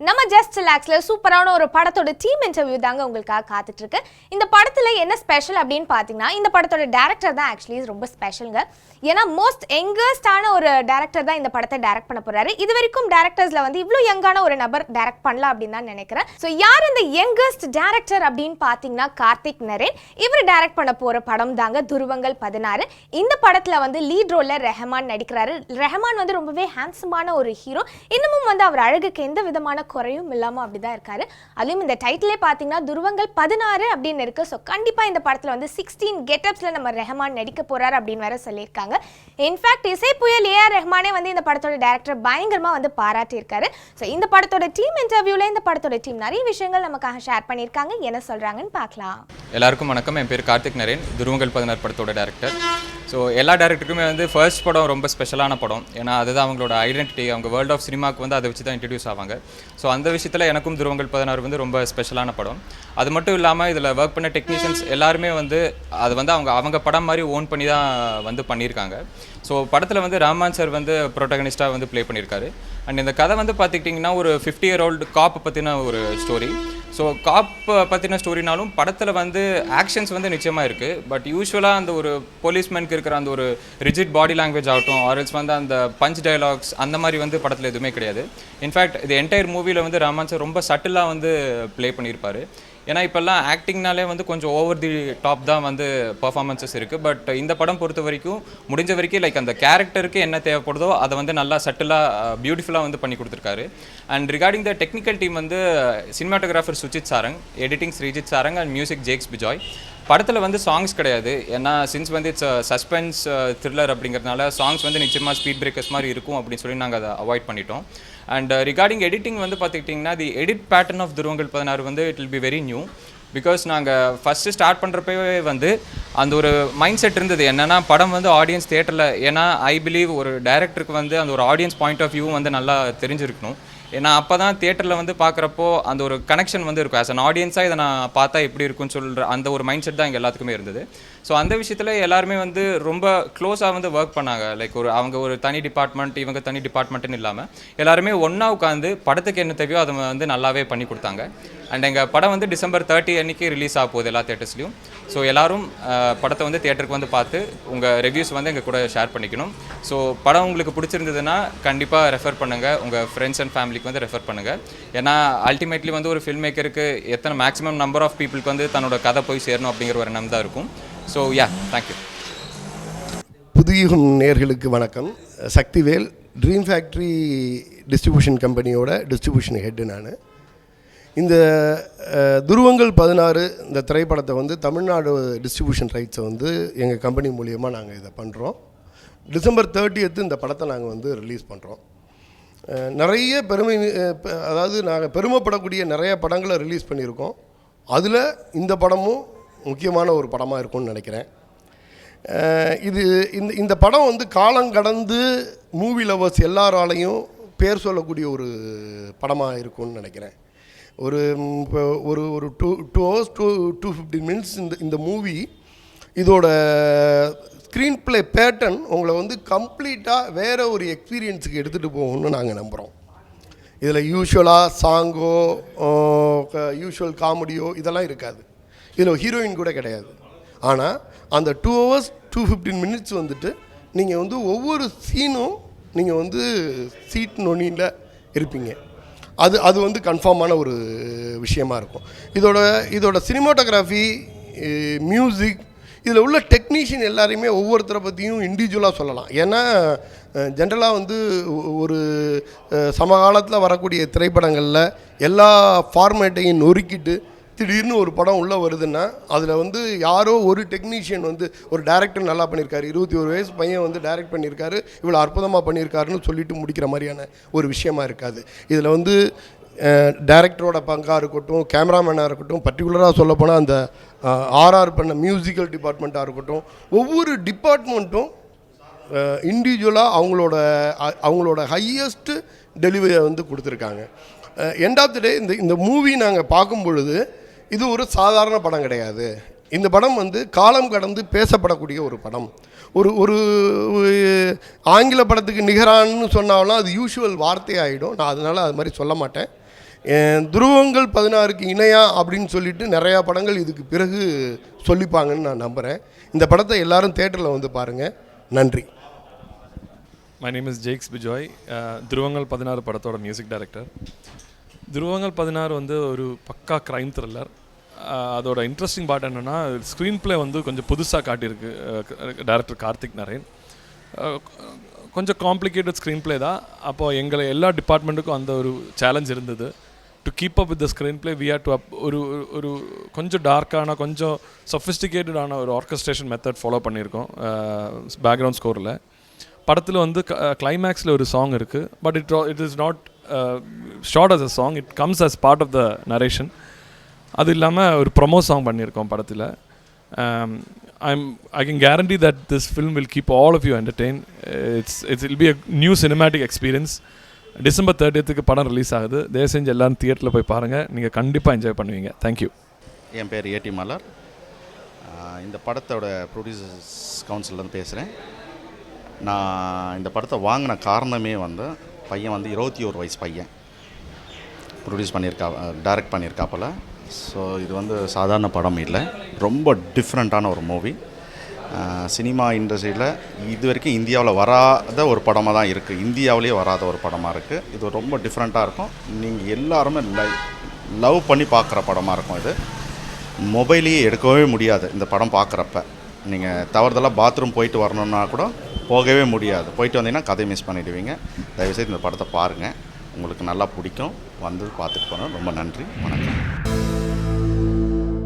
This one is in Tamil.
நம்ம ஜஸ்ட் ரிலாக்ஸ்ல சூப்பரான ஒரு படத்தோட டீம் இன்டர்வியூ தாங்க உங்களுக்காக காத்துட்டு இருக்கு. இந்த படத்துல என்ன ஸ்பெஷல் அப்படின்னு பாத்தீங்கன்னா, இந்த படத்தோட டைரக்டர் தான் ஆக்சுவலி ரொம்ப ஸ்பெஷலுங்க. ஏன்னா மோஸ்ட் யங்கஸ்டான ஒரு டைரக்டர் தான் இந்த படத்தை டைரக்ட் பண்ண போறாரு. இது வரைக்கும் டைரக்டர்ஸ்ல வந்து இவ்வளவு யங்கான ஒரு நபர் டைரக்ட் பண்ணலாம் அப்படின்னு தான் நினைக்கிறேன். ஸோ யார் இந்த யங்கஸ்ட் டைரக்டர் அப்படின்னு பாத்தீங்கன்னா, கார்த்திக் நரேன். இவர் டைரக்ட் பண்ண போற படம் தாங்க துருவங்கள் 16. இந்த படத்துல வந்து லீட் ரோல்ல ரெஹமான் நடிக்கிறாரு. ரெஹமான் வந்து ரொம்பவே ஹேண்ட்ஸமான ஒரு ஹீரோ. இன்னமும் வந்து அவர் அழகுக்கு எந்த விதமான குறையும் இல்லாம அப்படிதான் இருக்காரு. அதுவும் இந்த டைட்டிலே பாத்தீங்கன்னா துருவங்கள் 16 அப்படின்னு இருக்கு. ஸோ கண்டிப்பா இந்த படத்துல வந்து 16 கெட்டப்ஸ்ல நம்ம ரெஹமான் நடிக்க போறாரு அப்படின்னு வேற சொல்லியிருக்காங்க. இன்ஃபேக்ட் இசை புயல் ஏஆர் ரெஹ்மானே வந்து இந்த படத்தோட டைரக்டர் பயங்கரமா வந்து பாராட்டி இருக்காரு. ஸோ இந்த படத்தோட டீம் இன்டர்வியூல இந்த படத்தோட டீம் நிறைய விஷயங்கள் நமக்காக ஷேர் பண்ணியிருக்காங்க. என்ன சொல்றாங்கன்னு பார்க்கலாம். எல்லாருக்கும் வணக்கம். என் பேர் கார்த்திக் நரேன், துருவங்கள் 16 படத்தோட டைரக்டர். ஸோ எல்லா டேரக்டருக்குமே வந்து ஃபர்ஸ்ட் படம் ரொம்ப ஸ்பெஷலான படம். ஏன்னா அதுதான் அவங்களோட ஐடென்டிட்டி. அவங்க வேர்ல்ட் ஆஃப் சினிமாவுக்கு வந்து அதை வச்சு தான் இன்ட்ரடியூஸ் ஆவாங்க. ஸோ அந்த விஷயத்தில் எனக்கும் துருவங்கள் 16 வந்து ரொம்ப ஸ்பெஷலான படம். அது மட்டும் இல்லாமல் இதில் ஒர்க் பண்ண டெக்னீஷியன்ஸ் எல்லாருமே வந்து அது வந்து அவங்க படம் மாதிரி ஓன் பண்ணி தான் வந்து பண்ணியிருக்காங்க. ஸோ படத்தில் வந்து ரஹ்மான் சார் வந்து ப்ரோட்டகனிஸ்டாக வந்து ப்ளே பண்ணியிருக்காரு. அண்ட் இந்த கதை வந்து பார்த்துக்கிட்டிங்கன்னா ஒரு 50-year-old காப் பற்றின ஒரு ஸ்டோரி. ஸோ காப் பற்றின ஸ்டோரினாலும் படத்தில் வந்து ஆக்ஷன்ஸ் வந்து நிச்சயமாக இருக்குது. பட் யூஸ்வலாக அந்த ஒரு போலீஸ்மேனுக்கு இருக்கிற அந்த ஒரு ரிஜிட் பாடி லாங்குவேஜ் ஆகட்டும், ஆர்எல்ஸ் வந்து அந்த பஞ்ச் டயலாக்ஸ் அந்த மாதிரி வந்து படத்தில் எதுவுமே கிடையாது. இன்ஃபேக்ட் இது என்டையர் மூவியில் வந்து ரஹ்மான் சார் ரொம்ப சட்டிலாக வந்து ப்ளே பண்ணியிருப்பார். ஏன்னா இப்போல்லாம் ஆக்டிங்னாலே வந்து கொஞ்சம் ஓவர் தி டாப் தான் வந்து பர்ஃபார்மன்ஸஸ் இருக்குது. பட் இந்த படம் பொறுத்த வரைக்கும் முடிஞ்ச வரைக்கும் லைக் அந்த கேரக்டருக்கு என்ன தேவைப்படுதோ அதை வந்து நல்லா சட்டிலாக பியூட்டிஃபுல்லாக வந்து பண்ணி கொடுத்துருக்காரு. And regarding the technical team வந்து cinematographer Sujith Sarang, editing Sreejith Sarang and music Jakes Bejoy. படத்தில் வந்து சாங்ஸ் கிடையாது. ஏன்னா சின்ஸ் வந்து இட்ஸ் சஸ்பென்ஸ் த்ரில்லர் அப்படிங்கிறதுனால சாங்ஸ் வந்து நிச்சயமாக ஸ்பீட் பிரேக்கர்ஸ் மாதிரி இருக்கும் அப்படின்னு சொல்லி நாங்கள் அதை அவாய்ட் பண்ணிட்டோம். அண்ட் ரிகார்டிங் எடிட்டிங் வந்து பார்த்துக்கிட்டிங்கன்னா தி எடிட் பேட்டர்ன் ஆஃப் துருவங்கள் 16 வந்து it will be very new. Because நாங்கள் ஃபஸ்ட்டு ஸ்டார்ட் பண்ணுறப்பவே வந்து அந்த ஒரு மைண்ட் செட் இருந்தது. என்னென்னா படம் வந்து ஆடியன்ஸ் தியேட்டரில், ஏன்னா ஐ பிலீவ் ஒரு டைரக்டருக்கு வந்து அந்த ஒரு ஆடியன்ஸ் பாயிண்ட் ஆஃப் வியூ வந்து நல்லா தெரிஞ்சிருக்கணும். ஏன்னா அப்போ தான் தியேட்டரில் வந்து பார்க்குறப்போ அந்த ஒரு கனெக்ஷன் வந்து இருக்கும். ஆஸ் அன் ஆடியன்ஸாக இதை நான் பார்த்தா எப்படி இருக்குன்னு சொல்கிற அந்த ஒரு மைண்ட் செட் தான் எங்கள் எல்லாத்துக்குமே இருந்தது. ஸோ அந்த விஷயத்தில் எல்லாருமே வந்து ரொம்ப க்ளோஸாக வந்து ஒர்க் பண்ணாங்க. லைக் அவங்க ஒரு தனி டிபார்ட்மெண்ட், இவங்க தனி டிபார்ட்மெண்ட்டுன்னு இல்லாமல் எல்லாருமே ஒன்றா உட்காந்து படத்துக்கு என்ன தேவையோ அதை வந்து நல்லாவே பண்ணி கொடுத்தாங்க. அண்ட் எங்கள் படம் வந்து December 30 அன்றைக்கி ரிலீஸ் ஆக போகுது எல்லா தேட்டர்ஸ்லையும். ஸோ எல்லோரும் படத்தை வந்து தியேட்டருக்கு வந்து பார்த்து உங்கள் ரிவ்யூஸ் வந்து எங்கள் கூட ஷேர் பண்ணிக்கணும். ஸோ படம் உங்களுக்கு பிடிச்சிருந்ததுன்னா கண்டிப்பாக ரெஃபர் பண்ணுங்கள், உங்கள் ஃப்ரெண்ட்ஸ் அண்ட் ஃபேமிலிக்கு வந்து ரெஃபர் பண்ணுங்கள். ஏன்னா அல்டிமேட்லி வந்து ஒரு ஃபில்ம் மேக்கருக்கு எத்தனை மேக்ஸிமம் நம்பர் ஆஃப் பீப்புளுக்கு வந்து தன்னோட கதை போய் சேரணும் அப்படிங்கிற ஒரு எண்ணம் தான் இருக்கும். So thank you. புதுயுகம் நேயர்களுக்கு வணக்கம். சக்திவேல், ட்ரீம் ஃபேக்ட்ரி டிஸ்ட்ரிபியூஷன் கம்பெனியோட டிஸ்ட்ரிபியூஷன் ஹெட்டு நான். இந்த துருவங்கள் 16 இந்த திரைப்படத்தை வந்து தமிழ்நாடு டிஸ்ட்ரிபியூஷன் ரைட்ஸை வந்து எங்கள் கம்பெனி மூலியமாக நாங்கள் இதை பண்ணுறோம். December 30 இந்த படத்தை நாங்கள் வந்து ரிலீஸ் பண்ணுறோம். நிறைய அதாவது நாங்கள் பெருமைப்படக்கூடிய நிறைய படங்களை ரிலீஸ் பண்ணியிருக்கோம். அதில் இந்த படமும் முக்கியமான ஒரு படமாக இருக்கும்னு நினைக்கிறேன். இந்த படம் வந்து காலங்கடந்து மூவி லவர்ஸ் எல்லாராலையும் பேர் சொல்லக்கூடிய ஒரு படமாக இருக்கும்னு நினைக்கிறேன். ஒரு ஒரு ஒரு 2 hours 2:15 minutes இந்த மூவி, இதோட ஸ்க்ரீன் ப்ளே பேட்டர்ன் உங்களை வந்து கம்ப்ளீட்டாக வேறு ஒரு எக்ஸ்பீரியன்ஸுக்கு எடுத்துகிட்டு போகணும்னு நாங்கள் நம்புகிறோம். இதில் யூஸ்வலாக சாங்கோ யூஸ்வல் காமெடியோ இதெல்லாம் இருக்காது. இதில் ஹீரோயின் கூட கிடையாது. ஆனால் அந்த 2 hours 2:15 minutes வந்துட்டு நீங்கள் வந்து ஒவ்வொரு சீனும் நீங்கள் வந்து சீட் நொனியில் இருப்பீங்க. அது வந்து கன்ஃபார்மான ஒரு விஷயமா இருக்கும். இதோட சினிமாட்டோகிராஃபி, மியூசிக், இதில் உள்ள டெக்னீஷியன் எல்லாரையுமே ஒவ்வொருத்தரை பற்றியும் இண்டிவிஜுவலாக சொல்லலாம். ஏன்னா ஜென்ரலாக வந்து ஒரு சமகாலத்தில் வரக்கூடிய திரைப்படங்களில் எல்லா ஃபார்மேட்டையும் நொறுக்கிட்டு திடீர்னு ஒரு படம் உள்ளே வருதுன்னா அதில் வந்து யாரோ ஒரு டெக்னீஷியன் வந்து ஒரு டைரக்டர் நல்லா பண்ணியிருக்காரு, 21 வயசு பையன் வந்து டைரக்ட் பண்ணியிருக்காரு, இவ்வளோ அற்புதமாக பண்ணியிருக்காருன்னு சொல்லிட்டு முடிக்கிற மாதிரியான ஒரு விஷயமா இருக்காது. இதில் வந்து டைரக்டரோட பங்காக இருக்கட்டும், கேமராமேனாக இருக்கட்டும், பர்டிகுலராக சொல்லப்போனால் அந்த ஆர்ஆர் பண்ண மியூசிக்கல் டிபார்ட்மெண்ட்டாக இருக்கட்டும், ஒவ்வொரு டிபார்ட்மெண்ட்டும் இண்டிவிஜுவலாக அவங்களோட ஹையஸ்ட்டு டெலிவரியை வந்து கொடுத்துருக்காங்க. எண்ட் ஆஃப் தி டே இந்த மூவி நாங்கள் பார்க்கும் பொழுது இது ஒரு சாதாரண படம் கிடையாது. இந்த படம் வந்து காலம் கடந்து பேசப்படக்கூடிய ஒரு படம். ஒரு ஆங்கில படத்துக்கு நிகரான்னு சொன்னாலும் அது யூஷுவல் வார்த்தை ஆகிடும். நான் அதனால் அது மாதிரி சொல்ல மாட்டேன். துருவங்கள் 16க்கு இணையா அப்படின்னு சொல்லிட்டு நிறையா படங்கள் இதுக்கு பிறகு சொல்லிப்பாங்கன்னு நான் நம்புகிறேன். இந்த படத்தை எல்லாரும் தேட்டரில் வந்து பாருங்கள். நன்றி. My name is Jakes Bijoy, துருவங்கள் 16 படத்தோட மியூசிக் டைரக்டர். துருவங்கள் 16 வந்து ஒரு பக்கா க்ரைம் த்ரில்லர். அதோட இன்ட்ரெஸ்டிங் பார்ட் என்னென்னா ஸ்க்ரீன் ப்ளே வந்து கொஞ்சம் புதுசாக காட்டியிருக்கு டைரக்டர் கார்த்திக் நரேன். கொஞ்சம் காம்ப்ளிகேட்டட் ஸ்க்ரீன் ப்ளே தான். அப்போது எங்களை எல்லா டிபார்ட்மெண்ட்டுக்கும் அந்த ஒரு சேலஞ்ச் இருந்தது. To keep up with the screenplay we had to ஒரு கொஞ்சம் டார்க்கான கொஞ்சம் சொஃபிஸ்டிகேட்டடான ஒரு ஆர்கஸ்ட்ரேஷன் மெத்தட் ஃபாலோ பண்ணியிருக்கோம் பேக்ரவுண்ட் ஸ்கோரில். படத்தில் வந்து கிளைமேக்ஸில் ஒரு சாங் இருக்குது. But it is not short as a song, it comes as part of the narration. அது இல்லாமல் ஒரு ப்ரொமோ சாங் பண்ணியிருக்கோம் படத்தில். I can guarantee that this film will keep all of you entertained. It will be a new cinematic experience. December 30th படம் ரிலீஸ் ஆகுது. தயவு செஞ்சு எல்லாரும் தியேட்டரில் போய் பாருங்கள். நீங்கள் கண்டிப்பாக என்ஜாய் பண்ணுவீங்க. தேங்க்யூ. என் பேர் ஏடி மலர். இந்த படத்தோட ப்ரொடியூசர்ஸ் கவுன்சிலேருந்து பேசுகிறேன். நான் இந்த படத்தை வாங்கின காரணமே வந்து பையன் வந்து 21 வயசு பையன் டைரக்ட் பண்ணியிருக்காப்பில். ஸோ இது வந்து சாதாரண படம் இல்லை, ரொம்ப டிஃப்ரெண்ட்டான ஒரு மூவி. சினிமா இண்டஸ்ட்ரியில் இது வரைக்கும் இந்தியாவில் வராத ஒரு படமாக தான் இருக்குது, இந்தியாவிலே வராத ஒரு படமாக இருக்குது. இது ரொம்ப டிஃப்ரெண்ட்டாக இருக்கும். நீங்கள் எல்லாருமே லவ் பண்ணி பார்க்குற படமாக இருக்கும். இது மொபைலையே எடுக்கவே முடியாது இந்த படம் பார்க்குறப்ப. நீங்கள் தவறுதலாக பாத்ரூம் போயிட்டு வரணுன்னா கூட போகவே முடியாது. போயிட்டு வந்தீங்கன்னா கதை மிஸ் பண்ணிவிடுவீங்க. தயவுசெய்து இந்த படத்தை பாருங்கள், உங்களுக்கு நல்லா பிடிக்கும். வந்து பார்த்துட்டு போனோம். ரொம்ப நன்றி, வணக்கம்.